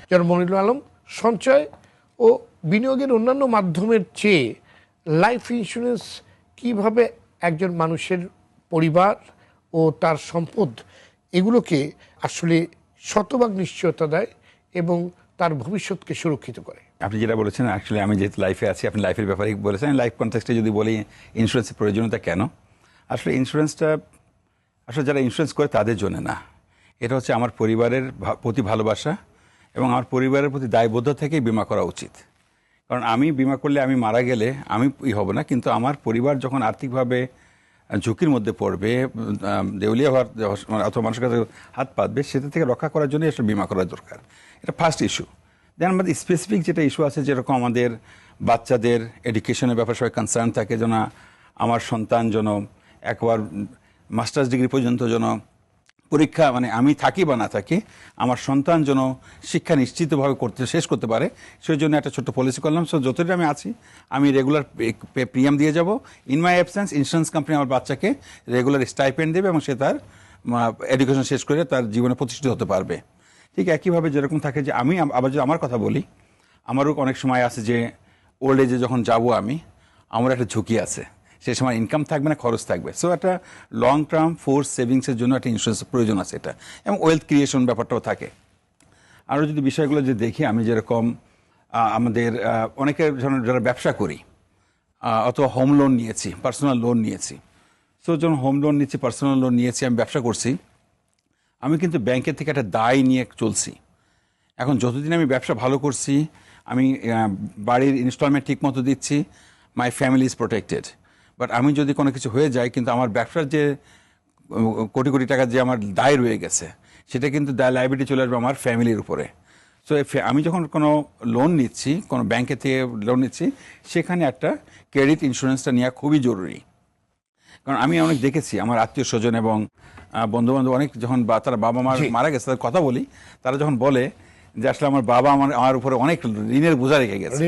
জনাব মনিরুল আলম, সঞ্চয় ও বিনিয়োগের অন্যান্য মাধ্যমের চেয়ে লাইফ ইন্স্যুরেন্স কিভাবে একজন মানুষের পরিবার ও তার সম্পদ এগুলোকে আসলে শতভাগ নিশ্চয়তা দেয় এবং তার ভবিষ্যৎকে সুরক্ষিত করে? আপনি যেটা বলেছেন, অ্যাকচুয়ালি আমি যেহেতু লাইফে আছি, আপনি লাইফের ব্যাপারে বলেছেন, লাইফ কনটেক্সটে যদি বলি ইন্স্যুরেন্সের প্রয়োজনীয়তা কেন, আসলে ইন্স্যুরেন্সটা আসলে যারা ইন্স্যুরেন্স করে তাদের জন্য না, এটা হচ্ছে আমার পরিবারের প্রতি ভালোবাসা এবং আমার পরিবারের প্রতি দায়বদ্ধ থেকেই বিমা করা উচিত। কারণ আমি বিমা করলে আমি মারা গেলে আমি হব না, কিন্তু আমার পরিবার যখন আর্থিকভাবে ঝুঁকির মধ্যে পড়বে, দেউলিয়া হওয়ার অথবা মানুষের কাছে হাত পাতবে, সেটা থেকে রক্ষা করার জন্যই আসলে বিমা করা দরকার। এটা ফার্স্ট ইস্যু। দেন আমাদের স্পেসিফিক যেটা ইস্যু আছে, যেরকম আমাদের বাচ্চাদের এডুকেশনের ব্যাপারে সবাই কনসার্ন থাকে, যেন আমার সন্তান যেন একবার মাস্টার্স ডিগ্রি পর্যন্ত যেন পরীক্ষা, মানে আমি থাকি বা না থাকি, আমার সন্তান যেন শিক্ষা নিশ্চিতভাবে শেষ করতে পারে, সেই জন্য একটা ছোট্ট পলিসি করলাম। সো যতদিন আমি আছি আমি রেগুলার প্রিমিয়াম দিয়ে যাব। In my absence insurance company আমার বাচ্চাকে রেগুলার স্টাইপেন্ড দেবে এবং সে তার এডুকেশন শেষ করে তার জীবনে প্রতিষ্ঠিত হতে পারবে। ঠিক একইভাবে যেরকম থাকে যে আমি আবার যদি আমার কথা বলি, আমারও অনেক সময় আছে যে ওল্ড এজে যখন যাব আমি, আমার একটা ঝুঁকি আছে, সেই সময় ইনকাম থাকবে না, খরচ থাকবে। সো একটা লং টার্ম ফোর্স সেভিংসের জন্য একটা ইন্স্যুরেন্সের প্রয়োজন আছে এটা, এবং ওয়েলথ ক্রিয়েশন ব্যাপারটাও থাকে। আরও যদি বিষয়গুলো যে দেখি, আমি যেরকম আমাদের অনেকের যারা ব্যবসা করি অথবা হোম লোন নিয়েছি, পার্সোনাল লোন নিয়েছি, সো যখন হোম লোন নিচ্ছি, পার্সোনাল লোন নিয়েছি, আমি ব্যবসা করছি, আমি কিন্তু ব্যাংকের থেকে একটা দায় নিয়ে চলছি। এখন যতদিন আমি ব্যবসা ভালো করছি, আমি বাড়ির ইনস্টলমেন্ট ঠিক মতো দিচ্ছি, my family is protected. But আমি যদি কোনো কিছু হয়ে যায়, কিন্তু আমার ব্যবসার যে কোটি কোটি টাকার যে আমার দায় রয়ে গেছে, সেটা কিন্তু দায় লাইবিলিটি চলে আসবে আমার ফ্যামিলির উপরে। সো আমি যখন কোনো লোন নিচ্ছি, কোনো ব্যাংকে থেকে লোন নিচ্ছি, সেখানে একটা ক্রেডিট ইন্স্যুরেন্সটা নেওয়া খুবই জরুরি। কারণ আমি অনেক দেখেছি আমার আত্মীয় স্বজন এবং বন্ধুবান্ধব অনেক যখন তারা বাবা মা মারা গেছে, তাদের কথা বলি, তারা যখন বলে যে আসলে আমার বাবা আমার উপরে অনেক ঋণের বোঝা রেখে গেছে,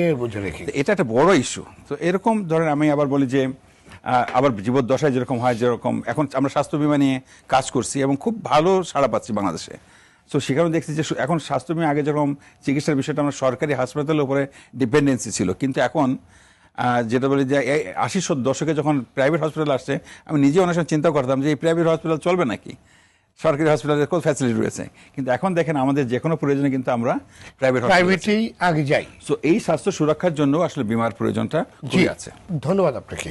এটা একটা বড় ইস্যু। তো এরকম ধরেন আমি আবার বলি যে আবার জীবদ্দশায় যেরকম হয়, যেরকম এখন আমরা স্বাস্থ্য বিমা নিয়ে কাজ করছি এবং খুব ভালো সাড়া পাচ্ছি বাংলাদেশে। সো সেখানেও দেখছি যে এখন স্বাস্থ্য বিমা, আগে যেরকম চিকিৎসার বিষয়টা আমরা সরকারি হাসপাতালের উপরে ডিপেন্ডেন্সি ছিল, কিন্তু এখন যেটা বলি যে 80 দশকে যখন প্রাইভেট হসপিটাল আসছে, আমি নিজে অনেক সময় চিন্তা করতাম যে এই প্রাইভেট হসপিটাল চলবে নাকি, সরকারি হসপিটালের কোন ফ্যাসিলিটি রয়েছে। কিন্তু এখন দেখেন আমাদের যে কোনো প্রয়োজনে কিন্তু আমরা প্রাইভেটেই আগে যাই। সো এই স্বাস্থ্য সুরক্ষার জন্য আসলে বিমার প্রয়োজনটা আছে। ধন্যবাদ আপনাকে।